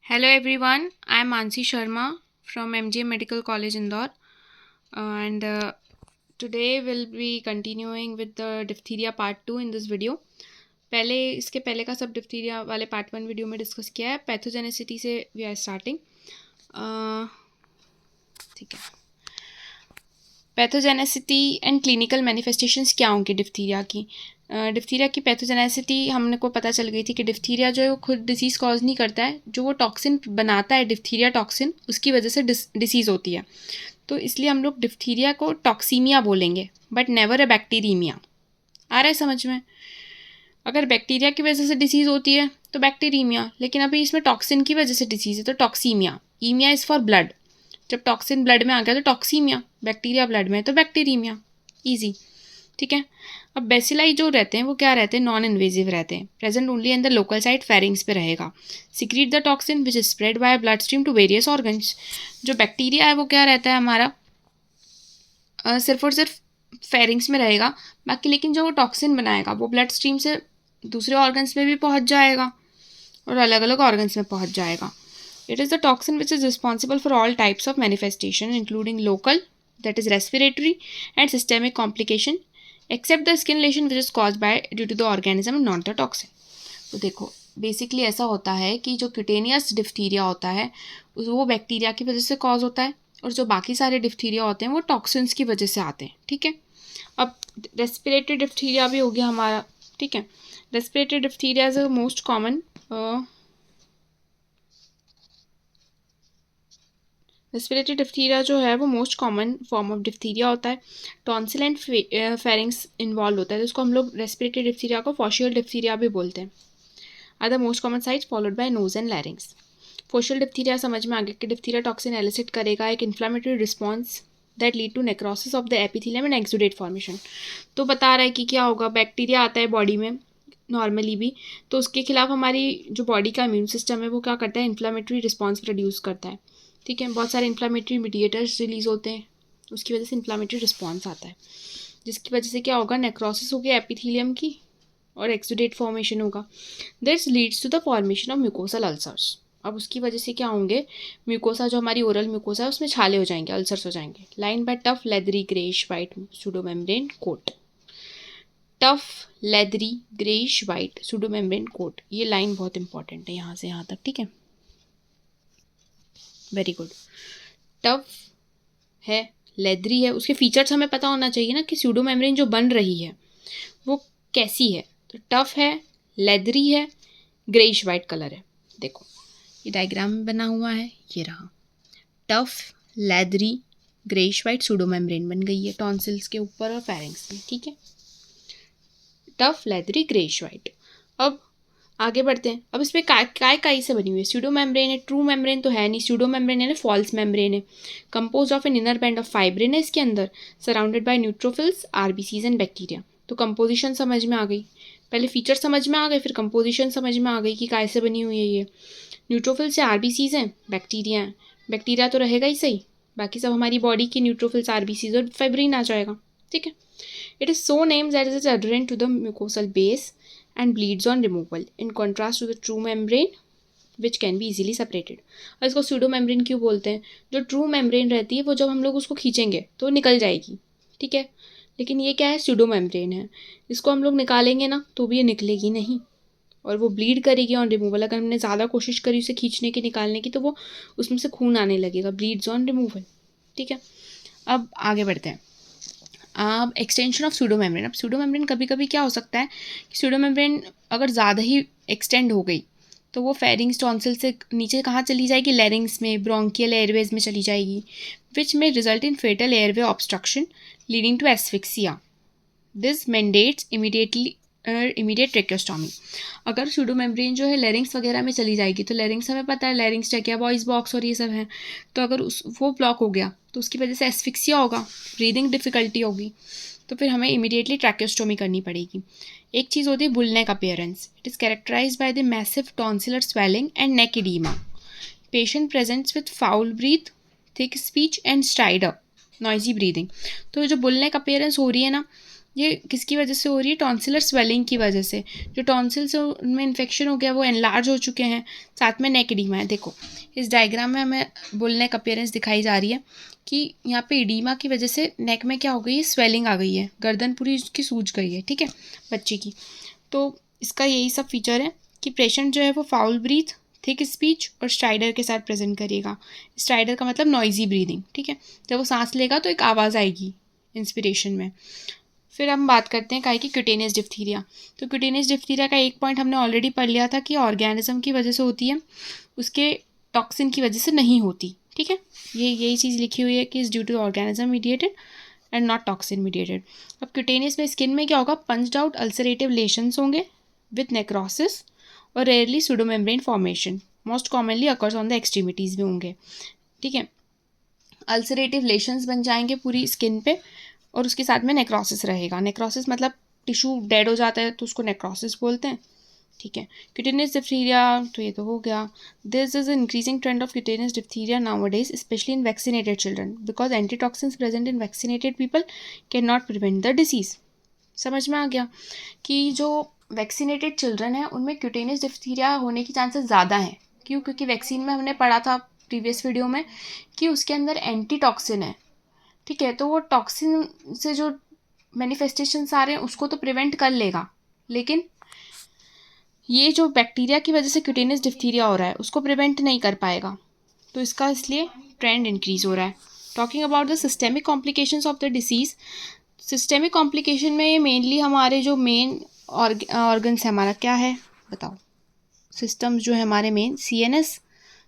Hello everyone, I am Mansi Sharma from MGM Medical College Indore, and today we'll be continuing with the diphtheria part 2 in this video. इसके पहले का सब diphtheria वाले part 1 video में discuss किया है. Pathogenicity से we are starting. ठीक है. पैथोजेनेसिटी एंड क्लिनिकल मैनिफेस्टेशंस क्या होंगे डिप्थीरिया की. डिप्थीरिया की पैथोजेनेसिटी हमने को पता चल गई थी कि डिप्थीरिया जो है वो खुद डिसीज़ कॉज नहीं करता है. जो वो टॉक्सिन बनाता है डिप्थीरिया टॉक्सिन, उसकी वजह से डिसीज़ होती है. तो इसलिए हम लोग डिप्थीरिया को टॉक्सीमिया बोलेंगे, बट नेवर अ बैक्टीरीमिया. आ रहा है समझ में. अगर बैक्टीरिया की वजह से डिसीज़ होती है तो बैक्टीरीमिया, लेकिन अभी इसमें टॉक्सिन की वजह से डिसीज़ है तो toxaemia. Aemia is for blood. जब टॉक्सिन ब्लड में आ गया तो टॉक्सीमिया. बैक्टीरिया ब्लड में है तो बैक्टीरीमिया. ईजी. ठीक है. अब बेसिलाई जो रहते हैं वो क्या रहते हैं, नॉन इन्वेजिव रहते हैं. Present only in the local site फेरिंग्स पे रहेगा. Secret the toxin which is spread by blood stream to various organs. जो बैक्टीरिया है वो क्या रहता है हमारा, सिर्फ और सिर्फ फेरिंग्स में रहेगा. बाकी लेकिन जो वो टॉक्सिन बनाएगा वो ब्लड स्ट्रीम से दूसरे ऑर्गन्स में भी पहुंच जाएगा और अलग अलग ऑर्गन्स में पहुंच जाएगा. It is the toxin which is responsible for all types of manifestation including local, that is respiratory and systemic complication except the skin lesion which is caused by due to the organism and not the toxin. तो देखो basically ऐसा होता है कि जो cutaneous diphtheria होता है वो बैक्टीरिया की वजह से कॉज होता है, और जो बाकी सारे डिप्थीरिया होते हैं वो टॉक्सिन्स की वजह से आते हैं. ठीक है. अब रेस्पिरेटरी डिप्थीरिया भी हो गया हमारा. ठीक है. Respiratory diphtheria is most common. Respiratory diphtheria जो है वो most common form of diphtheria होता है. टॉन्सिल एंड फेरिंग्स इन्वॉल्व होता है, तो इसको हम लोग रेस्पिरेटरी डिप्थीरिया को फॉशियल डिप्थीरिया भी बोलते हैं. Are the most common sites followed by nose and larynx. Faucial diphtheria समझ में आ गया कि डिप्थीरिया टॉक्सिन एलिसिट करेगा एक inflammatory response that lead to necrosis of the epithelium and exudate formation. तो बता रहा है कि क्या होगा, बैक्टीरिया आता है बॉडी में नॉर्मली भी, तो उसके खिलाफ हमारी जो बॉडी का इम्यून सिस्टम है वो क्या करता है, इन्फ्लामेटरी रिस्पॉन्स प्रोड्यूस करता है. ठीक है. बहुत सारे इन्फ्लामेटरी मीडिएटर्स रिलीज होते हैं, उसकी वजह से इन्फ्लामेटरी रिस्पॉन्स आता है, जिसकी वजह से क्या होगा, नेक्रोसिस होगी एपिथेलियम की और एक्सुडेट फॉर्मेशन होगा. This leads to the formation of mucosal ulcers. अब उसकी वजह से क्या होंगे, म्यूकोसा जो हमारी ओरल म्यूकोसा है उसमें छाले हो जाएंगे, अल्सर्स हो जाएंगे. Line by tough leathery greyish white pseudomembrane coat. Tough leathery greyish white pseudomembrane coat, ये लाइन बहुत इंपॉर्टेंट है यहाँ से यहाँ तक. ठीक है. Very good. टफ है, लेदरी है, उसके फीचर्स हमें पता होना चाहिए ना कि स्यूडो मेम्ब्रेन जो बन रही है वो कैसी है. तो टफ है, लेदरी है, ग्रेइश वाइट कलर है. देखो ये डायग्राम में बना हुआ है, ये रहा. Tough leathery greyish white pseudo membrane बन गई है टॉन्सिल्स के ऊपर और फेरिंग्स में. ठीक है. Tough leathery greyish white. अब आगे बढ़ते हैं. अब इस पर काय से बनी हुई है, स्यूडो मेम्ब्रेन है, ट्रू मेम्ब्रेन तो है नहीं. स्यूडो मेम्ब्रेन है ना, फॉल्स मेम्ब्रेन है. Compose of an inner band of fibrin है इसके अंदर, surrounded by neutrophils, RBCs and bacteria. तो कंपोजिशन समझ में आ गई. पहले फीचर समझ में आ गए, फिर कंपोजिशन समझ में आ गई कि काय से बनी हुई है ये. न्यूट्रोफिल्स से आरबीसीज हैं, बैक्टीरिया हैं. बैक्टीरिया तो रहेगा ही सही, बाकी सब हमारी बॉडी के न्यूट्रोफिल्स, आरबीसीज और फाइब्रिन आ जाएगा. ठीक है. It is so named that is adherent to the mucosal base and bleeds on removal, in contrast to the true membrane which can be easily separated. और इसको स्यूडो मेम्ब्रेन क्यों बोलते हैं, जो ट्रू मेम्ब्रेन रहती है वो जब हम लोग उसको खींचेंगे तो निकल जाएगी. ठीक है. लेकिन ये क्या है, स्यूडो मेम्ब्रेन है, इसको हम लोग निकालेंगे ना तो भी ये निकलेगी नहीं और वो ब्लीड करेगी ऑन रिमूवल. अगर हमने ज़्यादा कोशिश करी उसे खींचने की, निकालने की, तो वो उसमें से खून आने लगेगा, ब्लीड्स ऑन रिमूवल. ठीक है. अब आगे बढ़ते हैं. अब एक्सटेंशन ऑफ स्यूडो मेम्ब्रेन. अब स्यूडो मेम्ब्रेन कभी कभी क्या हो सकता है कि स्यूडो मेम्ब्रेन अगर ज़्यादा ही एक्सटेंड हो गई तो वो फेरिंग्स टॉन्सिल से नीचे कहाँ चली जाएगी, लेरिंग्स में, ब्रोंकियल एयरवेज में चली जाएगी, विच में result in fatal airway obstruction leading to asphyxia. This mandates immediate tracheostomy. अगर स्यूडो मेम्ब्रेन जो है लेरिंग्स वगैरह में चली जाएगी, तो लेरिंग्स हमें पता है, लेरिंग्स ट्रैकिया, वॉइस बॉक्स और ये सब है, तो अगर वो ब्लॉक हो गया तो उसकी वजह से एस्फिक्सिया होगा, ब्रीदिंग डिफिकल्टी होगी, तो फिर हमें इमीडिएटली ट्रैक्योस्टोमी करनी पड़ेगी. एक चीज़ होती है bull neck appearance. It is characterised by the massive tonsillar swelling and neck oedema. Patient presents with foul breath, thick speech and stridor, noisy breathing. तो जो बुलनेक अपीयरेंस हो रही है ना, ये किसकी वजह से हो रही है? टॉन्सिलर स्वेलिंग की वजह से। जो टॉन्सिल्स उनमें इन्फेक्शन हो गया, वो एनलार्ज हो चुके हैं, साथ में नेक एडिमा है। देखो इस डायग्राम में हमें बुल नेक अपीयरेंस दिखाई जा रही है कि यहाँ पे एडिमा की वजह से नेक में क्या हो गई है? स्वेलिंग आ गई है, गर्दन पूरी उसकी सूज गई है, ठीक है, बच्चे की। तो इसका यही सब फीचर है कि पेशेंट जो है वो फाउल ब्रीथ, थिक स्पीच और स्ट्राइडर के साथ प्रेजेंट करेगा। स्ट्राइडर का मतलब नॉइजी ब्रीदिंग, ठीक है। जब वो सांस लेगा तो एक आवाज़ आएगी इंस्पिरेशन में। फिर हम बात करते हैं काहे की क्यूटेनियस डिप्थीरिया। तो क्यूटेनियस डिप्थीरिया का एक पॉइंट हमने ऑलरेडी पढ़ लिया था कि ऑर्गेनिज्म की वजह से होती है, उसके टॉक्सिन की वजह से नहीं होती, ठीक है। यही चीज़ लिखी हुई है कि is due to organism mediated and not toxin mediated. अब क्यूटेनियस में स्किन में क्या होगा? पंच्ड आउट अल्सरेटिव लेशंस होंगे विथ नेक्रोसिस और rarely pseudomembrane formation, most commonly occurs on the extremities भी होंगे, ठीक है। अल्सरेटिव लेशंस बन जाएंगे पूरी स्किन पे और उसके साथ में नेक्रोसिस रहेगा। नेक्रोसिस मतलब टिश्यू डेड हो जाता है तो उसको नेक्रोसिस बोलते हैं, ठीक है। क्यूटेनियस डिप्थीरिया तो ये तो हो गया। This is increasing trend of cutaneous diphtheria nowadays specially in vaccinated children because antitoxins present in vaccinated people can not prevent the disease. समझ में आ गया कि जो वैक्सीनेटेड चिल्ड्रन है उनमें क्यूटेनियस डिप्थीरिया होने की चांसेस ज़्यादा हैं। क्यों? क्योंकि वैक्सीन में हमने पढ़ा था प्रीवियस वीडियो में कि उसके अंदर एंटीटॉक्सिन है, ठीक है। तो वो टॉक्सिन से जो मैनिफेस्टेशंस आ रहे हैं उसको तो प्रिवेंट कर लेगा, लेकिन ये जो बैक्टीरिया की वजह से क्यूटेनियस डिप्थीरिया हो रहा है उसको प्रिवेंट नहीं कर पाएगा। तो इसका इसलिए ट्रेंड इंक्रीज हो रहा है। Talking about the systemic complications of the disease. Systemic complication में ये मेनली हमारे जो मेन ऑर्गन्स है, हमारा क्या है बताओ? सिस्टम्स जो है हमारे मेन CNS,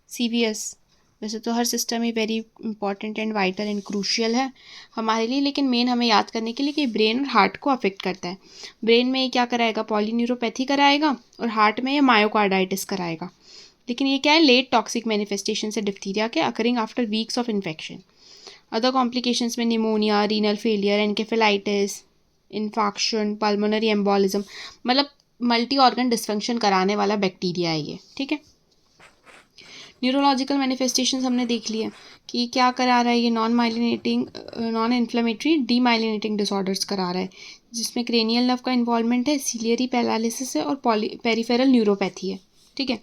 CVS। वैसे तो हर सिस्टम ही very important and vital and crucial है हमारे लिए, लेकिन मेन हमें याद करने के लिए कि ब्रेन और हार्ट को अफेक्ट करता है। ब्रेन में ये क्या कराएगा? पॉलीन्यूरोपैथी कराएगा और हार्ट में ये मायोकार्डाइटिस कराएगा। लेकिन ये क्या है? लेट टॉक्सिक मैनिफेस्टेशन से डिप्थीरिया के occurring after weeks of infection. Other complications में pneumonia, renal failure, encephalitis, infarction, pulmonary embolism, मतलब मल्टी ऑर्गन डिस्फंक्शन कराने वाला बैक्टीरिया है ये, ठीक है। न्यूरोलॉजिकल मैनिफेस्टेशंस हमने देख लिया कि क्या करा रहा है ये? नॉन इन्फ्लेमेटरी डीमाइलिनेटिंग डिसऑर्डर्स करा रहा है, जिसमें क्रेनियल नर्व का इन्वॉल्वमेंट है, सीलियरी पैरालिसिस है और पेरिफेरल न्यूरोपैथी है, ठीक है।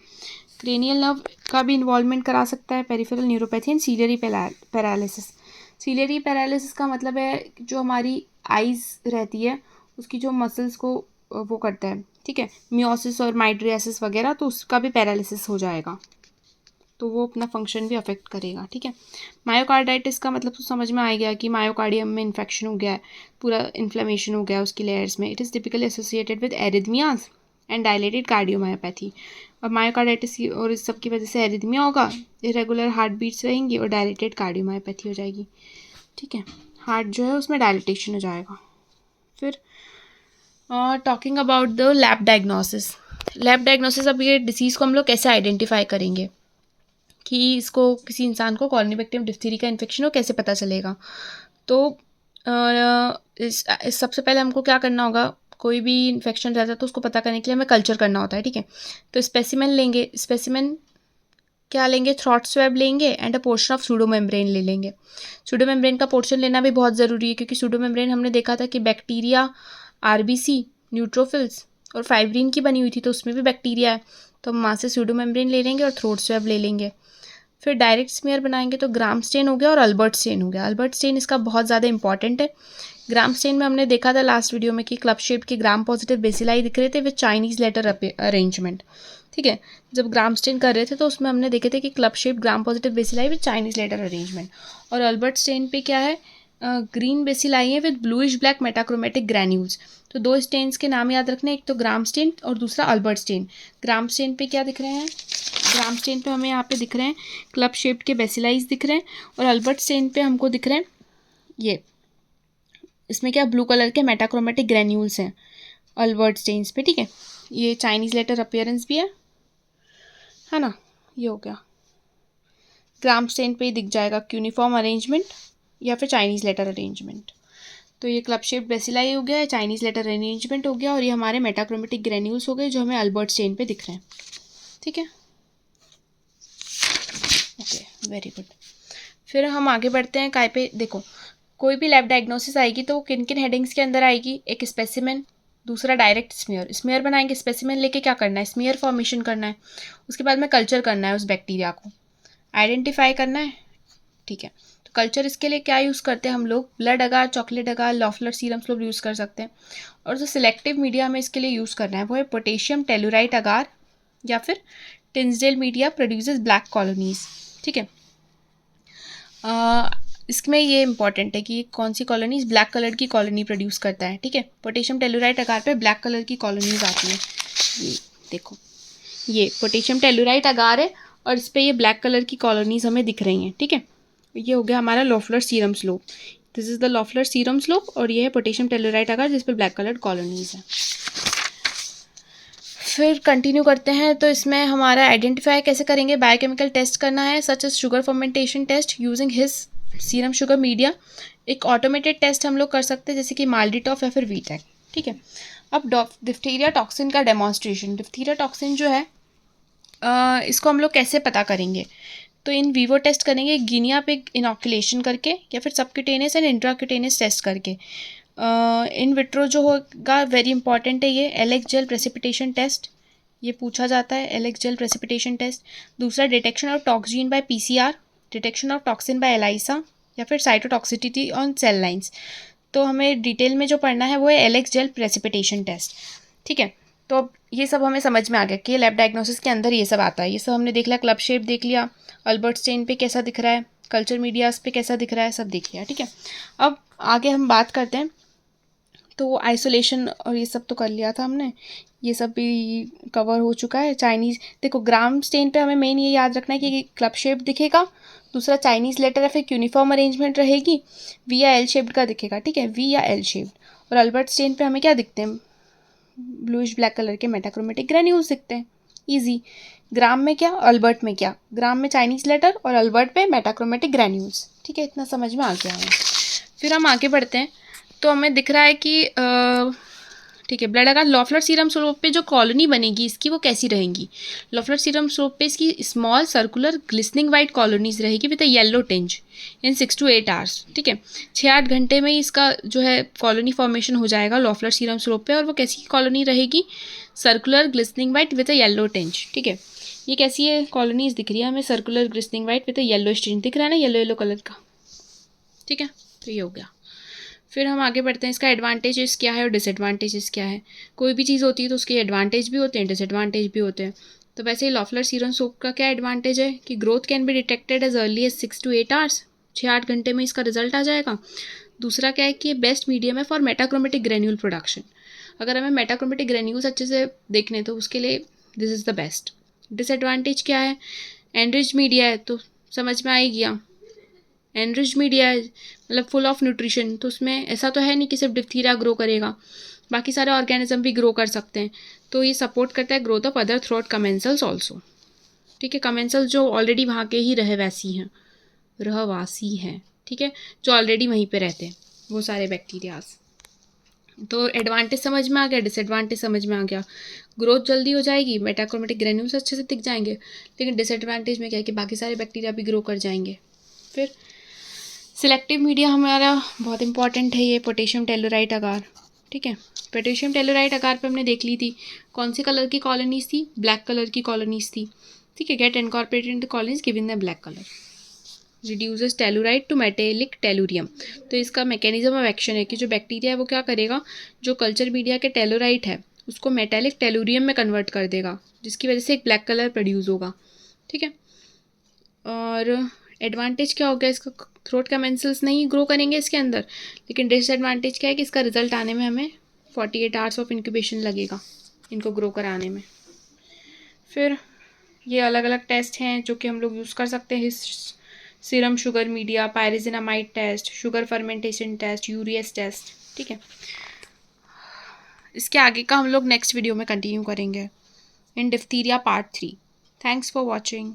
क्रेनियल नर्व का भी इन्वॉल्वमेंट करा सकता है, peripheral neuropathy and ciliary paralysis. Ciliary paralysis का मतलब है जो हमारी आइज़ रहती है उसकी जो मसल्स को वो करता है, ठीक है, मियोसिस और माइड्रियासिस वगैरह, तो उसका भी पैरालिसिस हो जाएगा, तो वो अपना फंक्शन भी अफेक्ट करेगा, ठीक है। मायोकार्डाइटिस का मतलब तो समझ में आ गया कि मायोकार्डियम में इन्फेक्शन हो गया है, पूरा इन्फ्लेमेशन हो गया उसकी लेयर्स में। It is typically associated with arrhythmias and dilated cardiomyopathy. और मायोकार्डाइटिस की और इस सब की वजह से एरिथमिया होगा, इरेगुलर हार्ट बीट्स रहेंगी और डायलेटेड कार्डियोमायोपैथी हो जाएगी, ठीक है। हार्ट जो है उसमें डायलिटेशन हो जाएगा। फिर talking about the lab diagnosis. Lab diagnosis, अब ये डिसीज़ को हम लोग कैसे आइडेंटिफाई करेंगे कि इसको किसी इंसान को कॉर्निबैक्टीरियम डिप्थीरिया का इन्फेक्शन हो, कैसे पता चलेगा? तो इस सबसे पहले हमको क्या करना होगा? कोई भी इन्फेक्शन रहता है तो उसको पता करने के लिए हमें कल्चर करना होता है, ठीक है। तो स्पेसिमेन लेंगे, स्पेसिमेन क्या लेंगे? थ्रॉट स्वैब लेंगे एंड अ पोर्शन ऑफ सूडोमेम्ब्रेन ले लेंगे। सूडोमेम्ब्रेन का पोर्शन लेना भी बहुत ज़रूरी है क्योंकि सूडोमेम्ब्रेन हमने देखा था कि बैक्टीरिया, RBC, न्यूट्रोफिल्स और फाइब्रिन की बनी हुई थी, तो उसमें भी बैक्टीरिया है, तो हम वहाँ से सूडोमेम्ब्रेन ले लेंगे और थ्रोट स्वैब ले लेंगे। फिर डायरेक्ट स्मीयर बनाएंगे तो ग्राम स्टेन हो गया और अल्बर्ट स्टेन हो गया। अल्बर्ट स्टेन इसका बहुत ज़्यादा इंपॉर्टेंट है। ग्राम स्टेन में हमने देखा था लास्ट वीडियो में कि क्लब शेप के ग्राम पॉजिटिव बेसिलाई दिख रहे थे विद चाइनीज़ लेटर अरेंजमेंट, ठीक है। जब ग्राम स्टेन कर रहे थे तो उसमें हमने देखे थे कि club shape gram positive bacilli with Chinese letter arrangement. और अल्बर्ट स्टेन पे क्या है? ग्रीन बेसिलाई है with bluish black metachromatic granules. तो दो स्टेन्स के नाम याद रखने, एक तो ग्राम स्टेन और दूसरा अल्बर्ट स्टेन। ग्राम स्टेन पे क्या दिख रहे हैं? ग्राम स्टेन पे हमें यहाँ पे दिख रहे हैं क्लब शेप्ड के बेसिलाइज दिख रहे हैं, और अल्बर्ट स्टेन पे हमको दिख रहे हैं ये, इसमें क्या ब्लू कलर के मेटाक्रोमेटिक ग्रैन्यूल्स हैं अल्बर्ट स्टेन्स पे, ठीक है। ये चाइनीज़ लेटर अपीयरेंस भी है ना, ये हो गया। ग्राम स्टेन पे ही दिख जाएगा यूनिफॉर्म अरेंजमेंट या फिर चाइनीज़ लेटर अरेंजमेंट। तो ये क्लब शेप्ड बेसिलाई हो गया है, चाइनीज़ लेटर अरेंजमेंट हो गया, और ये हमारे मेटाक्रोमेटिक ग्रैन्यूल्स हो गए जो हमें अल्बर्ट स्टेन पे दिख रहे हैं, ठीक है। Okay, very good. फिर हम आगे बढ़ते हैं काय पे? देखो कोई भी लैब डायग्नोसिस आएगी तो किन किन हेडिंग्स के अंदर आएगी, एक स्पेसिमेन, दूसरा डायरेक्ट स्मीयर। स्मीयर बनाएंगे, स्पेसिमेन लेके क्या करना है, स्मीयर फॉर्मेशन करना है, उसके बाद में कल्चर करना है, उस बैक्टीरिया को आइडेंटिफाई करना है, ठीक है। तो कल्चर इसके लिए क्या यूज़ करते हैं हम लोग, ब्लड अगार, चॉकलेट अगार, लॉफलर सीरम स्लोप यूज़ कर सकते हैं। और जो सिलेक्टिव मीडिया हमें इसके लिए यूज़ करना है वो है पोटेशियम टेलुराइट अगार या फिर टिंसडेल मीडिया प्रोड्यूसेस ब्लैक कॉलोनीज, ठीक है। इसमें ये इंपॉर्टेंट है कि कौन सी कॉलोनीज ब्लैक कलर की कॉलोनी प्रोड्यूस करता है, ठीक है। पोटेशियम टेलुराइट अगार पे ब्लैक कलर की कॉलोनीज आती हैं, ये देखो, ये पोटेशियम टेलुराइट अगार है और इस पर ये ब्लैक कलर की कॉलोनीज हमें दिख रही हैं, ठीक है। ये हो गया हमारा Loeffler serum slope, this is the Loeffler serum slope, और ये है पोटेशियम टेलुराइट अगार जिस पर ब्लैक कलर कॉलोनीज है। फिर कंटिन्यू करते हैं, तो इसमें हमारा आइडेंटिफाई कैसे करेंगे, बायोकेमिकल टेस्ट करना है such as sugar fermentation test using Hiss serum sugar media. एक ऑटोमेटेड टेस्ट हम लोग कर सकते हैं जैसे कि माल्डीटॉफ या फिर वीटेक, ठीक है। अब डिफ्थीरिया टॉक्सिन का डेमोन्स्ट्रेशन, डिफ्थीरिया टॉक्सिन जो है इसको हम लोग कैसे पता करेंगे, तो इन वीवो टेस्ट करेंगे गिनिया पिग इनॉकुलेशन करके या फिर सबक्यूटेनियस एंड इंट्राक्यूटेनियस टेस्ट करके। इन विट्रो जो होगा वेरी इंपॉर्टेंट है ये एलेक्स जेल प्रेसिपिटेशन टेस्ट, ये पूछा जाता है एलेक्स जेल प्रेसिपिटेशन टेस्ट। दूसरा detection of toxin by PCR, detection of toxin by ELISA या फिर साइटोटॉक्सिसिटी ऑन सेल लाइंस। तो हमें डिटेल में जो पढ़ना है वो है एलेक्स जेल प्रेसिपिटेशन टेस्ट, ठीक है। तो अब ये सब हमें समझ में आ गया कि लैब डायग्नोसिस के अंदर ये सब आता है, ये सब हमने देख लिया, क्लब शेप देख लिया, अल्बर्ट स्टेन पे कैसा दिख रहा है, कल्चर मीडियाज पे कैसा दिख रहा है, सब देख लिया, ठीक है। अब आगे हम बात करते हैं, तो आइसोलेशन और ये सब तो कर लिया था हमने, ये सब भी कवर हो चुका है। चाइनीज़ देखो, ग्राम स्टेन पे हमें मेन ये याद रखना है कि क्लब शेप दिखेगा, दूसरा चाइनीज़ लेटर या फिर यूनिफॉर्म अरेंजमेंट रहेगी, वी या एल शेप्ड का दिखेगा, ठीक है, वी या एल शेप्ड। और अल्बर्ट स्टेन पे हमें क्या दिखते हैं, ब्लूइश ब्लैक कलर के मेटाक्रोमेटिक ग्रेन्यूल्स दिखते हैं, ईजी। ग्राम में क्या, अल्बर्ट में क्या, ग्राम में चाइनीज़ लेटर और अल्बर्ट पे मेटाक्रोमेटिक ग्रेन्यूल्स, ठीक है, इतना समझ में आ गया है। फिर हम आगे बढ़ते हैं, तो हमें दिख रहा है कि ठीक है, ब्लड अगार लॉफलर सीरम स्लोप पे जो कॉलोनी बनेगी इसकी वो कैसी रहेंगी, लॉफलर सीरम स्लोप पे इसकी small circular glistening white colonies रहेगी with a yellow tinge in 6 to 8 hours, ठीक है। 6-8 घंटे में इसका जो है कॉलोनी फॉर्मेशन हो जाएगा लॉफलर सीरम स्लोप पे, और वो कैसी कॉलोनी रहेगी, circular glistening white with a yellow tinge, ठीक है। ये कैसी है कॉलोनीज दिख रही है हमें, circular glistening white with a yellow tinge दिख रहा है ना, येलो येलो कलर का, ठीक है। तो ये हो गया। फिर हम आगे बढ़ते हैं, इसका एडवांटेजेस क्या है और डिसएडवांटेजेस क्या है। कोई भी चीज़ होती है तो उसके एडवांटेज भी होते हैं, डिसएडवांटेज भी होते हैं। तो वैसे ही लॉफलर सीरम सोप का क्या एडवांटेज है कि growth can be detected as early as 6 to 8 hours, 6-8 घंटे में इसका रिजल्ट आ जाएगा। दूसरा क्या है कि ये बेस्ट मीडियम है फॉर मेटाक्रोमेटिक ग्रेन्यूल प्रोडक्शन, अगर हमें मेटाक्रोमेटिक ग्रेन्यूल्स अच्छे से देखने तो उसके लिए this is the best. Disadvantage क्या है, एनरिच मीडिया है तो समझ में आ ही गया, एनरिच मीडिया है मतलब फुल ऑफ न्यूट्रिशन, तो उसमें ऐसा तो है नहीं कि सिर्फ डिप्थीरिया ग्रो करेगा, बाकी सारे ऑर्गेनिज्म भी ग्रो कर सकते हैं। तो ये सपोर्ट करता है growth of other throat commensals also, ठीक है। कमेंसल्स जो ऑलरेडी वहाँ के ही रहवासी हैं, ठीक है, जो ऑलरेडी वहीं पे रहते हैं वो सारे बैक्टीरियाज। तो एडवांटेज समझ में आ गया, डिसएडवांटेज समझ में आ गया। ग्रोथ जल्दी हो जाएगी, मेटाक्रोमेटिक ग्रेन्यूल्स अच्छे से दिख जाएंगे, लेकिन डिसएडवांटेज में क्या है कि बाकी सारे बैक्टीरिया भी ग्रो कर जाएंगे। फिर सिलेक्टिव मीडिया हमारा बहुत इंपॉर्टेंट है, ये पोटेशियम टेलुराइट अगार, ठीक है। पोटेशियम टेलुराइट अगार पे हमने देख ली थी कौन सी कलर की कॉलोनीज थी, ब्लैक कलर की कॉलोनीज थी, ठीक है। Get incorporated in the colonies given the black colour, reduces tellurite to metallic tellurium. तो इसका मैकेनिज्म ऑफ एक्शन है कि जो बैक्टीरिया है वो क्या करेगा, जो कल्चर मीडिया के टेलुराइट है उसको मेटेलिक टेलुरियम में कन्वर्ट कर देगा, जिसकी वजह से एक ब्लैक कलर प्रोड्यूस होगा, ठीक है। और एडवांटेज क्या हो गया, इसका थ्रोट कमेंसल्स नहीं ग्रो करेंगे इसके अंदर, लेकिन डिसएडवांटेज क्या है कि इसका रिजल्ट आने में हमें 48 hours ऑफ इंक्यूबेशन लगेगा इनको ग्रो कराने में। फिर ये अलग अलग टेस्ट हैं जो कि हम लोग यूज़ कर सकते हैं, serum sugar media, pyrazinamide test, sugar fermentation test, urease test, ठीक है। इसके आगे का हम लोग नेक्स्ट वीडियो में कंटिन्यू करेंगे in diphtheria part 3। Thanks for watching.